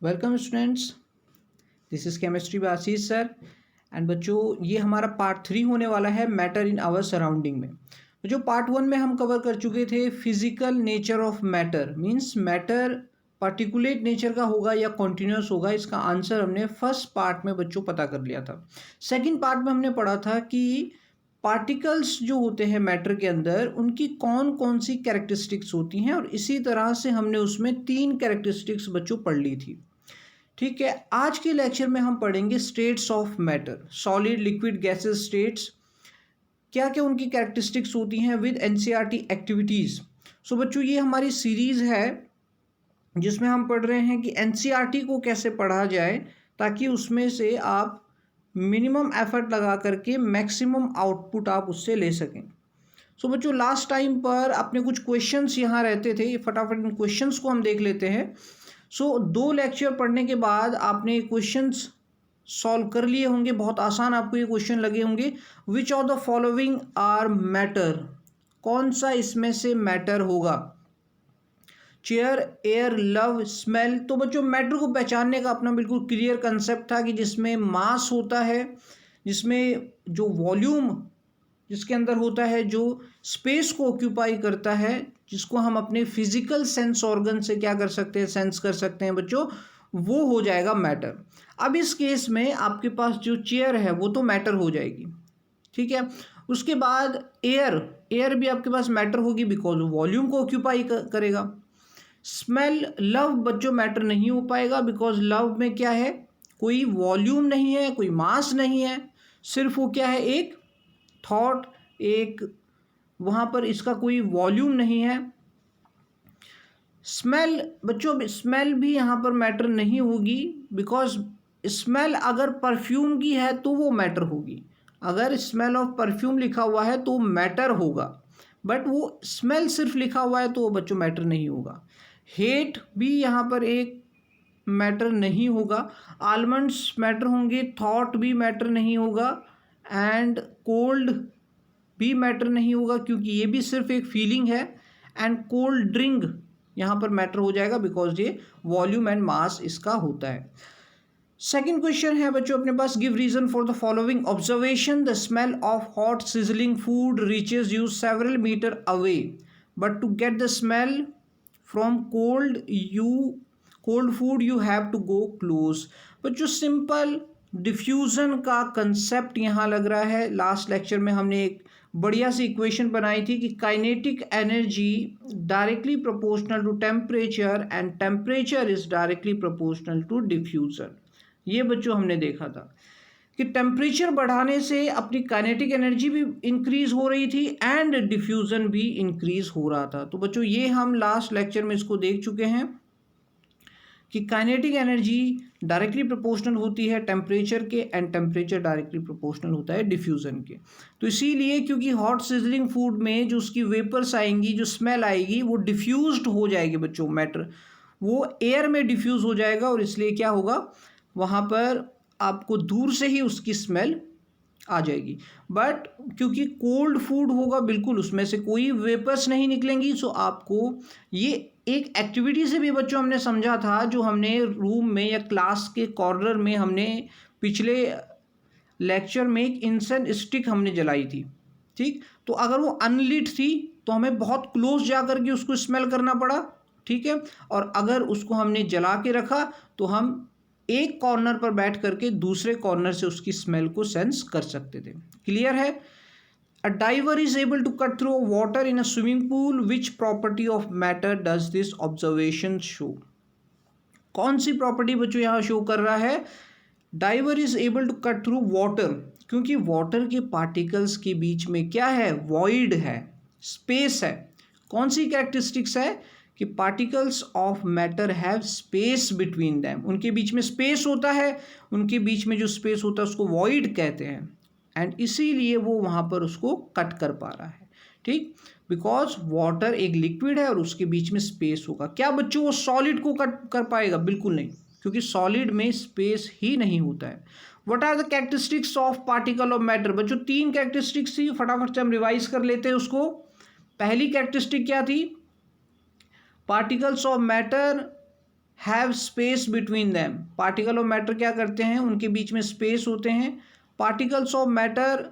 Welcome students, this is chemistry bye Ashish sir. And बच्चों, ये हमारा पार्ट 3 होने वाला है मैटर इन आवर सराउंडिंग में। जो पार्ट 1 में हम कवर कर चुके थे physical nature of matter, means matter particulate nature का होगा या कॉन्टिन्यूस होगा, इसका आंसर हमने फर्स्ट पार्ट में बच्चों पता कर लिया था। सेकंड पार्ट में हमने पढ़ा था कि पार्टिकल्स जो होते हैं मैटर के अंदर उनकी कौन कौन सी कैरेक्टरिस्टिक्स होती हैं, और इसी तरह से हमने उसमें 3 कैरेक्टरिस्टिक्स बच्चों पढ़ ली थी। ठीक है, आज के लेक्चर में हम पढ़ेंगे states of matter, solid liquid gases states, क्या क्या उनकी कैरेक्टरिस्टिक्स होती हैं विद एनसीईआरटी एक्टिविटीज़। सो बच्चों, ये हमारी सीरीज़ है जिसमें हम पढ़ रहे हैं कि एनसीईआरटी को कैसे पढ़ा जाए ताकि उसमें से आप मिनिमम एफर्ट लगा करके मैक्सिमम आउटपुट आप उससे ले सकें। सो बच्चों, लास्ट टाइम पर अपने कुछ क्वेश्चंस यहाँ रहते थे, फटाफट इन क्वेश्चंस को हम देख लेते हैं। सो 2 लेक्चर पढ़ने के बाद आपने क्वेश्चंस सॉल्व कर लिए होंगे, बहुत आसान आपको ये क्वेश्चन लगे होंगे। Which of the following are matter, कौन सा इसमें से मैटर होगा? Chair, air, love, smell. तो बच्चों, मैटर को पहचानने का अपना बिल्कुल क्लियर कंसेप्ट था कि जिसमें मास होता है, जिसमें जो वॉल्यूम जिसके अंदर होता है, जो स्पेस को ऑक्यूपाई करता है, जिसको हम अपने फिजिकल सेंस ऑर्गन से क्या कर सकते हैं, सेंस कर सकते हैं बच्चों, वो हो जाएगा मैटर। अब इस केस में आपके पास जो चेयर है वो तो मैटर हो जाएगी, ठीक है। उसके बाद एयर भी आपके पास मैटर होगी बिकॉज वॉल्यूम को ऑक्यूपाई करेगा। स्मेल, लव बच्चों मैटर नहीं हो पाएगा बिकॉज लव में क्या है, कोई वॉल्यूम नहीं है, कोई मास नहीं है, सिर्फ वो क्या है, एक थॉट, एक वहाँ पर इसका कोई वॉल्यूम नहीं है। स्मेल बच्चों, स्मेल भी यहाँ पर मैटर नहीं होगी बिकॉज स्मेल अगर परफ्यूम की है तो वो मैटर होगी। अगर स्मेल ऑफ परफ्यूम लिखा हुआ है तो मैटर होगा, बट वो स्मेल सिर्फ लिखा हुआ है तो वो बच्चों मैटर नहीं होगा। हेट भी यहाँ पर एक मैटर नहीं होगा। आलमंड्स मैटर होंगे, थॉट भी मैटर नहीं होगा, एंड कोल्ड भी मैटर नहीं होगा क्योंकि ये भी सिर्फ एक फीलिंग है। एंड कोल्ड ड्रिंक यहाँ पर मैटर हो जाएगा बिकॉज ये वॉल्यूम एंड मास इसका होता है। सेकेंड क्वेश्चन है बच्चों अपने पास, give reason for the following observation, the smell of hot sizzling food reaches you several metre away, but to get the smell from cold food you have to go close. बच्चों, simple diffusion का concept यहाँ लग रहा है। Last lecture में हमने एक बढ़िया सी इक्वेशन बनाई थी कि kinetic energy directly proportional to temperature and temperature is directly proportional to diffusion. ये बच्चों हमने देखा था कि टेम्परेचर बढ़ाने से अपनी काइनेटिक एनर्जी भी इंक्रीज हो रही थी एंड डिफ्यूज़न भी इंक्रीज हो रहा था। तो बच्चों, ये हम लास्ट लेक्चर में इसको देख चुके हैं कि काइनेटिक एनर्जी डायरेक्टली प्रोपोर्शनल होती है टेम्परेचर के, एंड टेम्परेचर डायरेक्टली प्रोपोर्शनल होता है डिफ्यूज़न के। तो इसीलिए क्योंकि हॉट सिजलिंग फूड में जो उसकी वेपर्स आएंगी, जो स्मेल आएगी, वो डिफ्यूज्ड हो जाएगी बच्चों, मैटर वो एयर में डिफ्यूज़ हो जाएगा, और इसलिए क्या होगा, वहाँ पर आपको दूर से ही उसकी स्मेल आ जाएगी। बट क्योंकि कोल्ड फूड होगा, बिल्कुल उसमें से कोई वेपर्स नहीं निकलेंगी, सो आपको ये एक एक्टिविटी से भी बच्चों हमने समझा था, जो हमने रूम में या क्लास के कॉर्नर में हमने पिछले लेक्चर में एक इंसेंस स्टिक हमने जलाई थी, ठीक। तो अगर वो अनलिट थी तो हमें बहुत क्लोज जा कर के उसको स्मेल करना पड़ा, ठीक है। और अगर उसको हमने जला के रखा तो हम एक कॉर्नर पर बैठ करके दूसरे कॉर्नर से उसकी स्मेल को सेंस कर सकते थे। क्लियर है? A diver is able to cut through water in a swimming pool, which property of matter does this observation show? कौन सी प्रॉपर्टी बच्चों यहाँ शो कर रहा है? Diver is able to cut through water, क्योंकि वाटर के पार्टिकल्स के बीच में क्या है, वॉइड है, स्पेस है। कौन सी कैरेक्टरिस्टिक्स है कि particles of matter have space between them, उनके बीच में स्पेस होता है, उनके बीच में जो स्पेस होता है उसको वॉइड कहते हैं, एंड इसीलिए वो वहाँ पर उसको कट कर पा रहा है, ठीक। बिकॉज वाटर एक लिक्विड है और उसके बीच में स्पेस होगा। क्या बच्चों वो सॉलिड को कट कर पाएगा? बिल्कुल नहीं, क्योंकि सॉलिड में स्पेस ही नहीं होता है। What are the characteristics of particle of matter? बच्चों 3 कैरेक्टरिस्टिक्स थी, फटाफट से हम रिवाइज कर लेते हैं उसको। पहली कैरेक्टरिस्टिक क्या थी? Particles of matter have space between them. Particle of matter क्या करते हैं, उनके बीच में स्पेस होते हैं। Particles of matter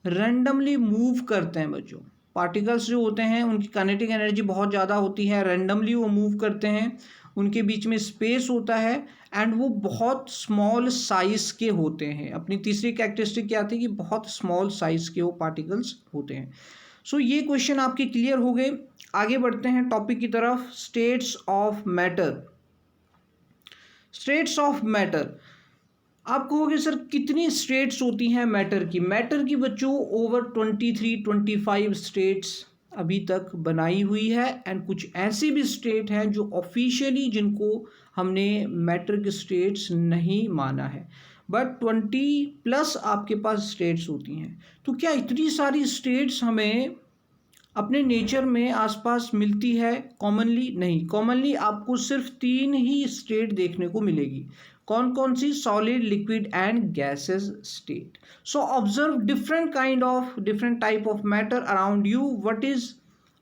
randomly move करते हैं बच्चों। पार्टिकल्स जो होते हैं उनकी काइनेटिक एनर्जी बहुत ज़्यादा होती है, रैंडमली वो मूव करते हैं, उनके बीच में स्पेस होता है एंड वो बहुत स्मॉल साइज़ के होते हैं। अपनी तीसरी कैरेक्टरिस्टिक क्या थी कि बहुत स्मॉल साइज़ के वो पार्टिकल्स होते हैं। सो ये क्वेश्चन आपके क्लियर हो गए। आगे बढ़ते हैं टॉपिक की तरफ, states of matter. States of matter, आप कहोगे सर कितनी स्टेट्स होती हैं मैटर की? मैटर की बच्चों ओवर 23-25 स्टेट्स अभी तक बनाई हुई है एंड कुछ ऐसी भी स्टेट हैं जो ऑफिशियली जिनको हमने मैटर की स्टेट्स नहीं माना है, बट 20+ आपके पास स्टेट्स होती हैं। तो क्या इतनी सारी स्टेट्स हमें अपने नेचर में आसपास मिलती है कॉमनली? नहीं, कॉमनली आपको सिर्फ 3 ही स्टेट देखने को मिलेगी। कौन कौन सी? Solid, liquid and gases state. So observe different type of matter around you,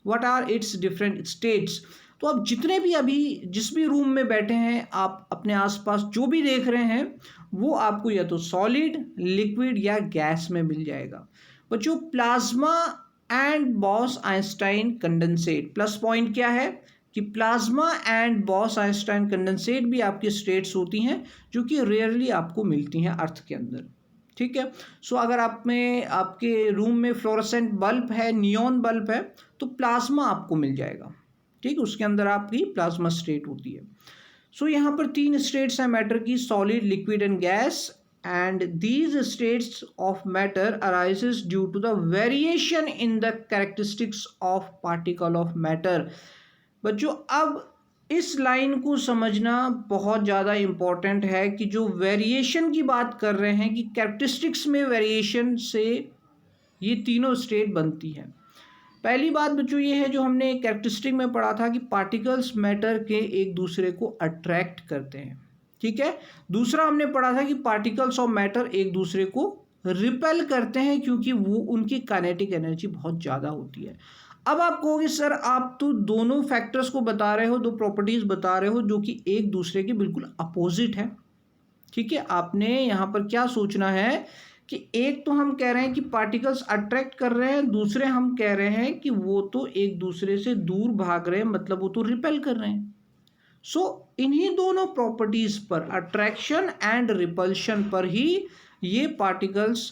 what are its different states। तो आप जितने भी अभी जिस भी रूम में बैठे हैं, आप अपने आसपास जो भी देख रहे हैं वो आपको या तो सॉलिड, लिक्विड या गैस में मिल जाएगा। बच्चों plasma and boss Einstein condensate, plus point क्या है कि plasma and boss Einstein condensate भी आपकी स्टेट्स होती हैं जो कि रेयरली आपको मिलती हैं अर्थ के अंदर। ठीक है, सो अगर आप में आपके रूम में फ्लोरोसेंट बल्ब है, नियॉन बल्ब है, तो प्लाज्मा आपको मिल जाएगा। ठीक, उसके अंदर आपकी प्लाज्मा स्टेट होती है। सो यहाँ पर 3 स्टेट्स हैं मैटर की, solid, liquid and gas, and these states of matter arises due to the variation in the characteristics of particle of matter। बच्चों अब इस लाइन को समझना बहुत ज़्यादा इम्पॉर्टेंट है कि जो वेरिएशन की बात कर रहे हैं कि कैरेक्टरिस्टिक्स में वेरिएशन से ये तीनों स्टेट बनती हैं। पहली बात बच्चों ये है जो हमने कैरेक्टरिस्टिक में पढ़ा था कि पार्टिकल्स मैटर के एक दूसरे को अट्रैक्ट करते हैं। ठीक है, दूसरा हमने पढ़ा था कि पार्टिकल्स ऑफ मैटर एक दूसरे को रिपेल करते हैं क्योंकि वो उनकी काइनेटिक एनर्जी बहुत ज़्यादा होती है। अब आप कहोगे सर आप तो दोनों फैक्टर्स को बता रहे हो, दो प्रॉपर्टीज बता रहे हो जो कि एक दूसरे के बिल्कुल अपोजिट है। ठीक है, आपने यहाँ पर क्या सोचना है कि एक तो हम कह रहे हैं कि पार्टिकल्स अट्रैक्ट कर रहे हैं, दूसरे हम कह रहे हैं कि वो तो एक दूसरे से दूर भाग रहे हैं, मतलब वो तो रिपेल कर रहे हैं। सो इन्हीं दोनों प्रॉपर्टीज पर, अट्रैक्शन एंड रिपल्शन पर ही ये पार्टिकल्स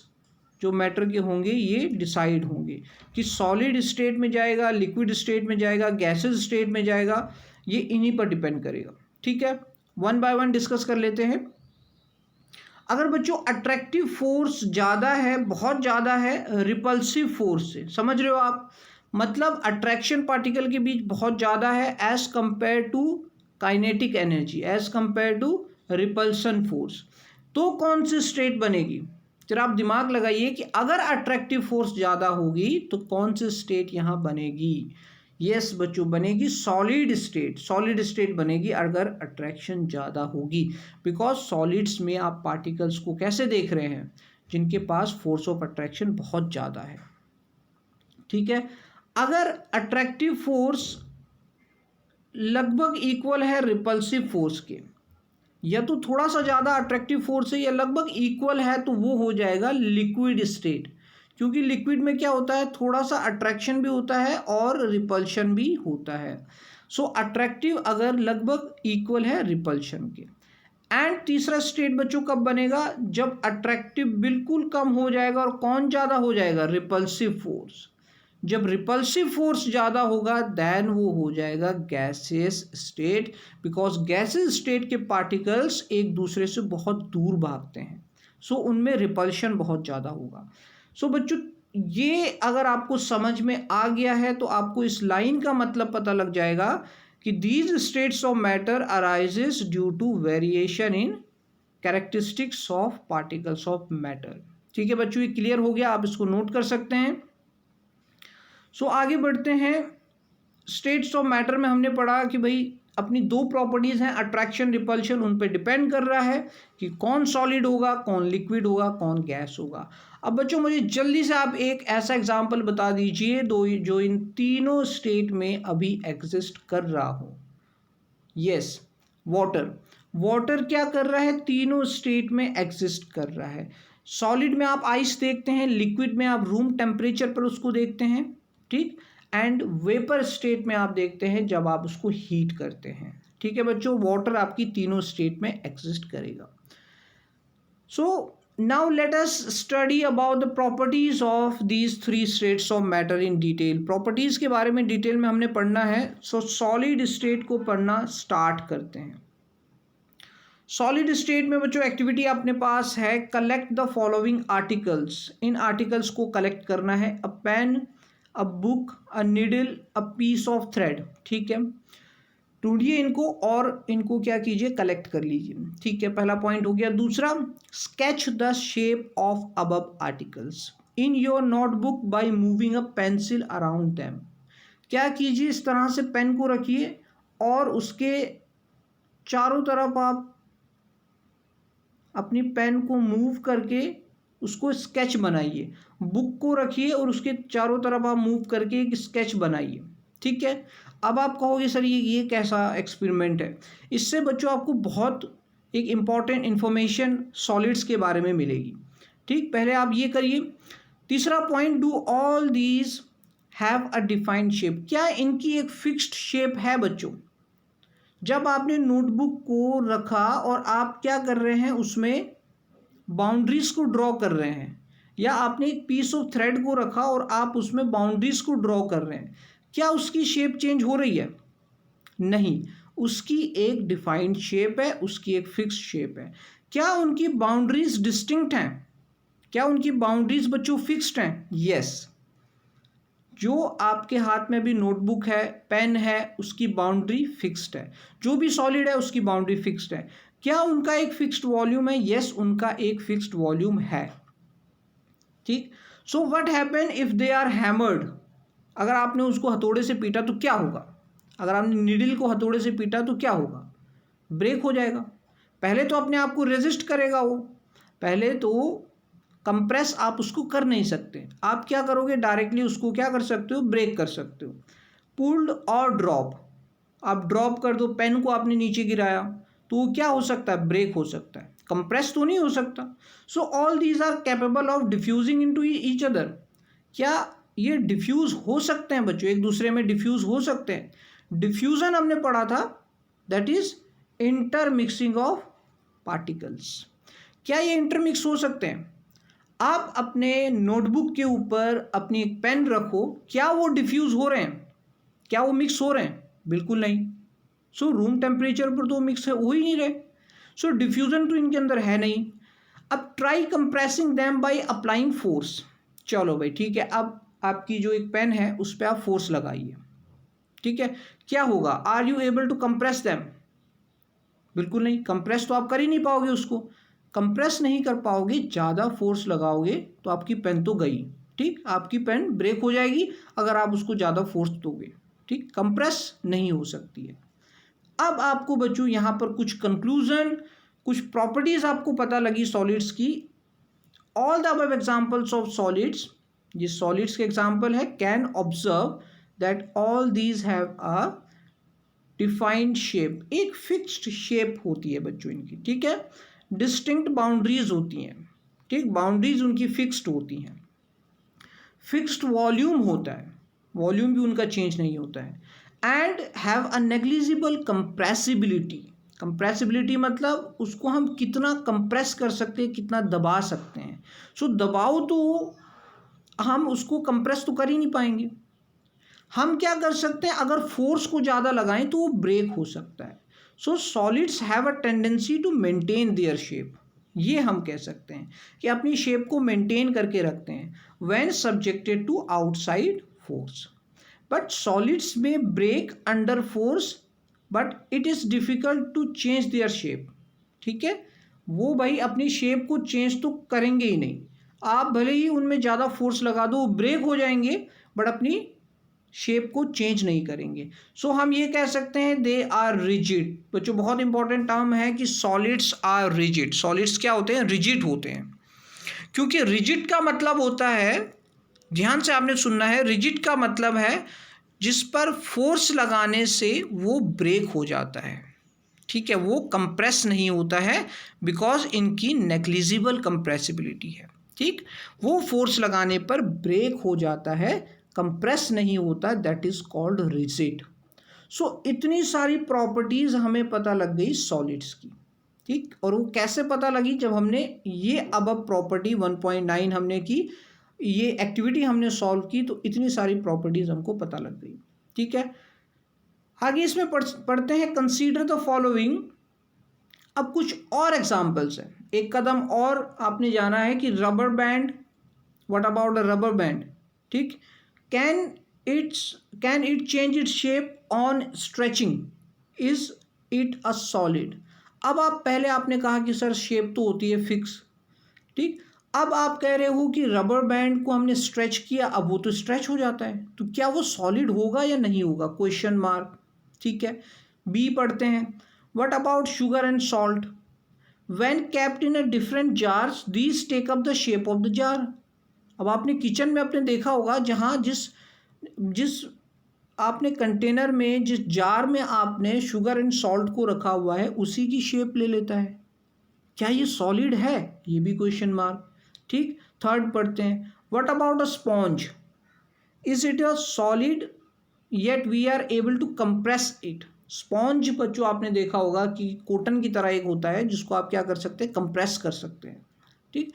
जो मैटर के होंगे ये डिसाइड होंगे कि सॉलिड स्टेट में जाएगा, लिक्विड स्टेट में जाएगा, गैसेस स्टेट में जाएगा, ये इन्हीं पर डिपेंड करेगा। ठीक है, वन बाय वन डिस्कस कर लेते हैं। अगर बच्चों अट्रैक्टिव फोर्स ज़्यादा है, बहुत ज़्यादा है रिपल्सिव फोर्स से, समझ रहे हो आप, मतलब अट्रैक्शन पार्टिकल के बीच बहुत ज़्यादा है as compare to kinetic energy, as compare to repulsion force, तो कौन सी स्टेट बनेगी? जरा आप दिमाग लगाइए कि अगर अट्रैक्टिव फोर्स ज़्यादा होगी तो कौन सी स्टेट यहाँ बनेगी? यस बच्चों, बनेगी सॉलिड स्टेट। सॉलिड स्टेट बनेगी अगर अट्रैक्शन ज़्यादा होगी, बिकॉज सॉलिड्स में आप पार्टिकल्स को कैसे देख रहे हैं, जिनके पास फोर्स ऑफ अट्रैक्शन बहुत ज़्यादा है। ठीक है, अगर अट्रैक्टिव फोर्स लगभग इक्वल है रिपल्सिव फोर्स के, या तो थोड़ा सा ज़्यादा अट्रैक्टिव फोर्स है या लगभग इक्वल है, तो वो हो जाएगा लिक्विड स्टेट। क्योंकि लिक्विड में क्या होता है, थोड़ा सा अट्रैक्शन भी होता है और रिपल्शन भी होता है। सो अट्रैक्टिव अगर लगभग इक्वल है रिपल्शन के। एंड तीसरा स्टेट बच्चों कब बनेगा? जब अट्रैक्टिव बिल्कुल कम हो जाएगा और कौन ज़्यादा हो जाएगा? Repulsive force. जब रिपल्सिव फोर्स ज़्यादा होगा देन वो हो जाएगा gaseous state, because gaseous state के पार्टिकल्स एक दूसरे से बहुत दूर भागते हैं, सो उनमें रिपल्शन बहुत ज़्यादा होगा। सो बच्चों ये अगर आपको समझ में आ गया है तो आपको इस लाइन का मतलब पता लग जाएगा कि these states of matter arises due to variation in characteristics of particles of matter. ठीक है बच्चों, ये क्लियर हो गया, आप इसको नोट कर सकते हैं। सो आगे बढ़ते हैं। स्टेट्स ऑफ मैटर में हमने पढ़ा कि भाई अपनी दो प्रॉपर्टीज़ हैं, अट्रैक्शन, रिपल्शन, उन पे डिपेंड कर रहा है कि कौन सॉलिड होगा, कौन लिक्विड होगा, कौन गैस होगा। अब बच्चों मुझे जल्दी से आप एक ऐसा एग्जांपल बता दीजिए जो इन तीनों स्टेट में अभी एग्जिस्ट कर रहा हो। Yes, water. वाटर क्या कर रहा है, तीनों स्टेट में एग्जिस्ट कर रहा है। सॉलिड में आप आइस देखते हैं, लिक्विड में आप रूम टेम्परेचर पर उसको देखते हैं, ठीक, एंड वेपर स्टेट में आप देखते हैं जब आप उसको हीट करते हैं। ठीक है बच्चों, वाटर आपकी तीनों स्टेट में एग्जिस्ट करेगा। सो now let us study about the properties of these three states of matter in detail। properties के बारे में डिटेल में हमने पढ़ना है। so solid state को पढ़ना स्टार्ट करते हैं। सॉलिड स्टेट में बच्चों एक्टिविटी अपने पास है, कलेक्ट द फॉलोइंग आर्टिकल्स। इन आर्टिकल्स को कलेक्ट करना है, a pen, a book, a needle, a piece of thread. ठीक है, ढूंढिए इनको और इनको क्या कीजिए, कलेक्ट कर लीजिए। ठीक है, पहला पॉइंट हो गया। दूसरा, sketch the shape of above articles in your notebook by moving a pencil around them. क्या कीजिए, इस तरह से पेन को रखिए और उसके चारों तरफ आप अपनी पेन को मूव करके उसको स्केच बनाइए। बुक को रखिए और उसके चारों तरफ आप मूव करके एक स्केच बनाइए। ठीक है, अब आप कहोगे सर ये कैसा एक्सपेरिमेंट है। इससे बच्चों आपको बहुत एक इम्पॉर्टेंट इंफॉर्मेशन सॉलिड्स के बारे में मिलेगी। ठीक, पहले आप ये करिए। तीसरा point, do all these have a defined shape. क्या इनकी एक फिक्स्ड शेप है बच्चों। जब आपने नोटबुक को रखा और आप क्या कर रहे हैं, उसमें बाउंड्रीज को ड्रॉ कर रहे हैं, या आपने एक पीस ऑफ थ्रेड को रखा और आप उसमें बाउंड्रीज को ड्रॉ कर रहे हैं, क्या उसकी शेप चेंज हो रही है? नहीं, उसकी एक डिफाइंड शेप है, उसकी एक फिक्स्ड शेप है। क्या उनकी बाउंड्रीज डिस्टिंक्ट हैं? क्या उनकी बाउंड्रीज बच्चों फिक्स्ड हैं? यस। जो आपके हाथ में भी नोटबुक है, पेन है, उसकी बाउंड्री फिक्स्ड है। जो भी सॉलिड है उसकी बाउंड्री फिक्स्ड है। क्या उनका एक फिक्स्ड वॉल्यूम है? यस, उनका एक फिक्स्ड वॉल्यूम है। ठीक, so what happen if they are hammered. अगर आपने उसको हथौड़े से पीटा तो क्या होगा? अगर आपने नीडल को हथौड़े से पीटा तो क्या होगा? ब्रेक हो जाएगा। पहले तो अपने आप को रेजिस्ट करेगा वो, पहले तो कंप्रेस आप उसको कर नहीं सकते। आप क्या करोगे, डायरेक्टली उसको क्या कर सकते हो, ब्रेक कर सकते हो। पुल्ड और ड्रॉप, आप ड्रॉप कर दो, पेन को आपने नीचे गिराया तो क्या हो सकता है, ब्रेक हो सकता है, कंप्रेस तो नहीं हो सकता। So all these are capable of diffusing into each other. क्या ये डिफ्यूज हो सकते हैं बच्चों, एक दूसरे में डिफ्यूज हो सकते हैं। डिफ्यूजन हमने पढ़ा था, that is intermixing of particles. क्या ये इंटरमिक्स हो सकते हैं? आप अपने नोटबुक के ऊपर अपनी एक पेन रखो, क्या वो डिफ्यूज हो रहे हैं? क्या वो मिक्स हो रहे हैं? बिल्कुल नहीं। सो रूम टेम्परेचर पर तो मिक्स हो ही नहीं रहे। सो डिफ्यूजन तो इनके अंदर है नहीं। अब try compressing them by applying force. चलो भाई ठीक है, अब आपकी जो एक पेन है उस पर आप फोर्स लगाइए। ठीक है, क्या होगा, are you able to compress them? बिल्कुल नहीं, कंप्रेस तो आप कर ही नहीं पाओगे उसको। कंप्रेस नहीं कर पाओगे, ज़्यादा फोर्स लगाओगे तो आपकी पेन तो गई। ठीक, आपकी पेन ब्रेक हो जाएगी अगर आप उसको ज़्यादा फोर्स दोगे। ठीक, कंप्रेस नहीं हो सकती है। अब आपको बच्चों यहाँ पर कुछ कंक्लूजन, कुछ प्रॉपर्टीज आपको पता लगी सॉलिड्स की। All the above examples of solids, ये सॉलिड्स के एग्जांपल है, can observe that all these have a defined shape. एक फिक्स्ड शेप होती है बच्चों इनकी। ठीक है, डिस्टिंक्ट बाउंड्रीज होती हैं। ठीक, बाउंड्रीज उनकी फिक्स्ड होती हैं। फिक्स्ड वॉल्यूम होता है, वॉल्यूम भी उनका चेंज नहीं होता है। And have a negligible compressibility. Compressibility मतलब उसको हम कितना कंप्रेस कर सकते हैं, कितना दबा सकते हैं। सो दबाओ तो हम उसको कंप्रेस तो कर ही नहीं पाएंगे। हम क्या कर सकते हैं, अगर फोर्स को ज़्यादा लगाएं तो वो ब्रेक हो सकता है। So solids have a tendency to maintain their shape. ये हम कह सकते हैं कि अपनी शेप को मेंटेन करके रखते हैं when subjected to outside force. But solids में break under force, but it is difficult to change their shape. ठीक है, वो भाई अपनी शेप को चेंज तो करेंगे ही नहीं। आप भले ही उनमें ज़्यादा फोर्स लगा दो, ब्रेक हो जाएंगे, बट अपनी शेप को चेंज नहीं करेंगे। सो हम ये कह सकते हैं दे आर रिजिड। बच्चों बहुत इंपॉर्टेंट टर्म है कि सॉलिड्स आर रिजिड। सॉलिड्स क्या होते हैं, रिजिड होते हैं। क्योंकि रिजिड का मतलब होता है, ध्यान से आपने सुनना है, रिजिड का मतलब है जिस पर फोर्स लगाने से वो ब्रेक हो जाता है। ठीक है, वो कंप्रेस नहीं होता है बिकॉज इनकी नेग्लिजिबल कंप्रेसिबिलिटी है। ठीक, वो फोर्स लगाने पर ब्रेक हो जाता है, कंप्रेस नहीं होता, दैट इज कॉल्ड रिजिड। सो इतनी सारी प्रॉपर्टीज हमें पता लग गई सॉलिड्स की। ठीक, और वो कैसे पता लगी, जब हमने ये अब प्रॉपर्टी 1.9 हमने की, ये एक्टिविटी हमने सॉल्व की, तो इतनी सारी प्रॉपर्टीज हमको पता लग गई। ठीक है, आगे इसमें पढ़ते हैं, कंसीडर द फॉलोइंग। अब कुछ और एग्जाम्पल्स हैं, एक कदम और आपने जाना है कि rubber band, what about a rubber band. ठीक, can can it change its shape on stretching, is it a solid. अब आप पहले आपने कहा कि सर शेप तो होती है फिक्स। ठीक, अब आप कह रहे हो कि रबर बैंड को हमने स्ट्रेच किया, अब वो तो स्ट्रेच हो जाता है, तो क्या वो सॉलिड होगा या नहीं होगा, क्वेश्चन मार्क। ठीक है, बी पढ़ते हैं, what about sugar and salt, when kept in a different jars these take up the shape of the jar. अब आपने किचन में अपने देखा होगा, जहाँ जिस जिस आपने कंटेनर में, जिस जार में आपने शुगर एंड सॉल्ट को रखा हुआ है, उसी की शेप ले लेता है। क्या ये सॉलिड है, ये भी क्वेश्चन मार्क। ठीक, थर्ड पढ़ते हैं, what about a sponge, is it a solid yet we are able to compress it. Sponge बच्चों आपने देखा होगा कि कॉटन की तरह एक होता है, जिसको आप क्या कर सकते हैं, कंप्रेस कर सकते हैं। ठीक,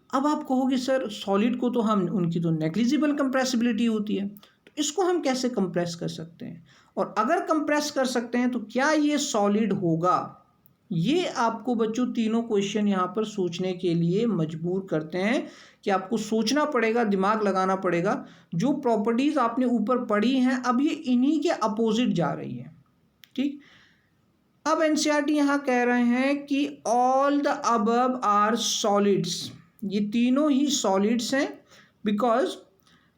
अब आप कहोगे सर सॉलिड को तो हम, उनकी तो नेग्लिजिबल कंप्रेसिबिलिटी होती है, तो इसको हम कैसे कंप्रेस कर सकते हैं, और अगर कंप्रेस कर सकते हैं तो क्या ये सॉलिड होगा। ये आपको बच्चों तीनों क्वेश्चन यहाँ पर सोचने के लिए मजबूर करते हैं कि आपको सोचना पड़ेगा, दिमाग लगाना पड़ेगा। जो प्रॉपर्टीज आपने ऊपर पढ़ी हैं, अब ये इन्हीं के अपोजिट जा रही है। ठीक, अब एनसीईआरटी यहाँ कह रहे हैं कि all the above are solids, ये तीनों ही सॉलिड्स हैं, because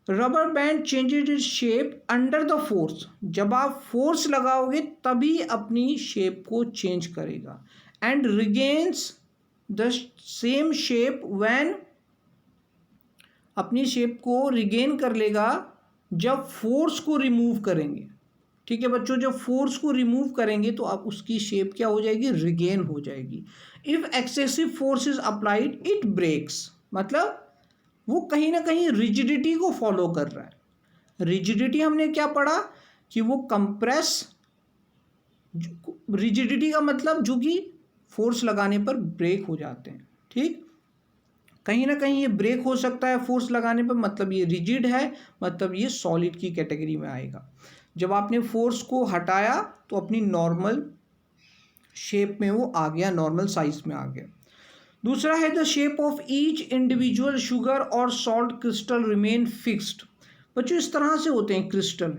rubber band changes its shape under the force. जब आप फोर्स लगाओगे तभी अपनी शेप को चेंज करेगा, and regains the same shape when, अपनी शेप को रिगेन कर लेगा जब फोर्स को रिमूव करेंगे। ठीक है बच्चों, जब फोर्स को रिमूव करेंगे तो आप उसकी शेप क्या हो जाएगी, रिगेन हो जाएगी। If excessive force is applied it breaks, मतलब वो कहीं ना कहीं रिजिडिटी को फॉलो कर रहा है। रिजिडिटी हमने क्या पढ़ा कि वो कंप्रेस, रिजिडिटी का मतलब जो कि फोर्स लगाने पर ब्रेक हो जाते हैं। ठीक, कहीं ना कहीं ये ब्रेक हो सकता है फोर्स लगाने पर, मतलब ये रिजिड है, मतलब ये सॉलिड की कैटेगरी में आएगा। जब आपने फोर्स को हटाया तो अपनी नॉर्मल शेप में वो आ गया, नॉर्मल साइज में आ गया। दूसरा है the shape of each individual sugar और सॉल्ट क्रिस्टल रिमेन फिक्स्ड। बच्चों इस तरह से होते हैं क्रिस्टल,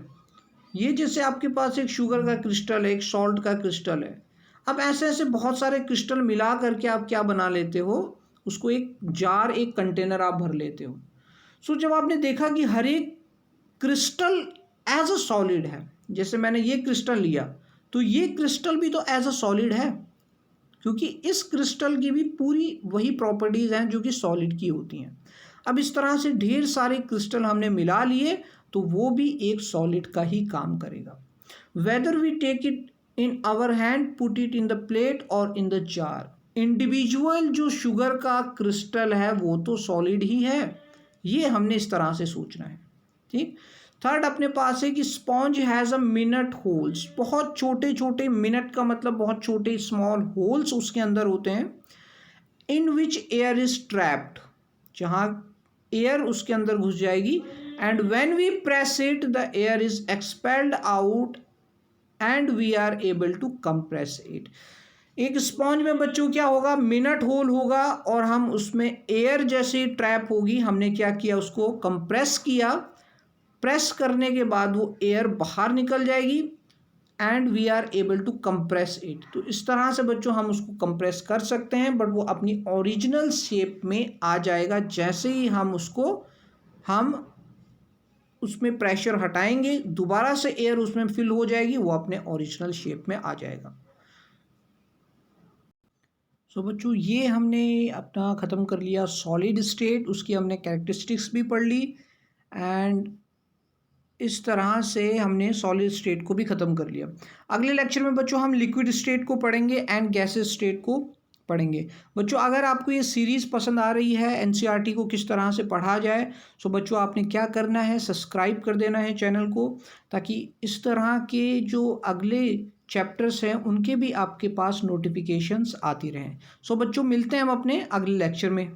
ये जैसे आपके पास एक शुगर का क्रिस्टल है, एक सॉल्ट का क्रिस्टल है। अब ऐसे ऐसे बहुत सारे क्रिस्टल मिला करके आप क्या बना लेते हो, उसको एक जार, एक कंटेनर आप भर लेते हो। सो जब आपने देखा कि हर एक क्रिस्टल एज अ सॉलिड है, जैसे मैंने ये क्रिस्टल लिया तो ये क्रिस्टल भी तो एज अ सॉलिड है, क्योंकि इस क्रिस्टल की भी पूरी वही प्रॉपर्टीज़ हैं जो कि सॉलिड की होती हैं। अब इस तरह से ढेर सारे क्रिस्टल हमने मिला लिए तो वो भी एक सॉलिड का ही काम करेगा। Whether we take it in our hand, put it in the plate और इन द जार, इंडिविजुअल जो शुगर का क्रिस्टल है वो तो सॉलिड ही है, ये हमने इस तरह से सोचना है। ठीक, थर्ड अपने पास है कि sponge has a minute holes, बहुत छोटे छोटे, मिनट का मतलब बहुत छोटे, स्मॉल होल्स उसके अंदर होते हैं, in which air is trapped, जहाँ एयर उसके अंदर घुस जाएगी, and when we press it the air is expelled out and we are able to compress it. एक स्पॉन्ज में बच्चों क्या होगा, मिनट होल होगा, और हम उसमें एयर जैसे ट्रैप होगी, हमने क्या किया, उसको कंप्रेस किया, प्रेस करने के बाद वो एयर बाहर निकल जाएगी, and we are able to compress it. तो इस तरह से बच्चों हम उसको कंप्रेस कर सकते हैं, बट वो अपनी ओरिजिनल शेप में आ जाएगा जैसे ही हम उसमें प्रेशर हटाएंगे, दोबारा से एयर उसमें फिल हो जाएगी, वो अपने ओरिजिनल शेप में आ जाएगा। सो बच्चों ये हमने अपना ख़त्म कर लिया सॉलिड स्टेट, उसकी हमने कैरेक्टरिस्टिक्स भी पढ़ ली, एंड इस तरह से हमने सॉलिड स्टेट को भी ख़त्म कर लिया। अगले लेक्चर में बच्चों हम लिक्विड स्टेट को पढ़ेंगे एंड गैसेस स्टेट को पढ़ेंगे। बच्चों अगर आपको ये सीरीज़ पसंद आ रही है एनसीईआरटी को किस तरह से पढ़ा जाए, सो बच्चों आपने क्या करना है, सब्सक्राइब कर देना है चैनल को, ताकि इस तरह के जो अगले चैप्टर्स हैं उनके भी आपके पास नोटिफिकेशंस आती रहें। सो बच्चों मिलते हैं हम अपने अगले लेक्चर में।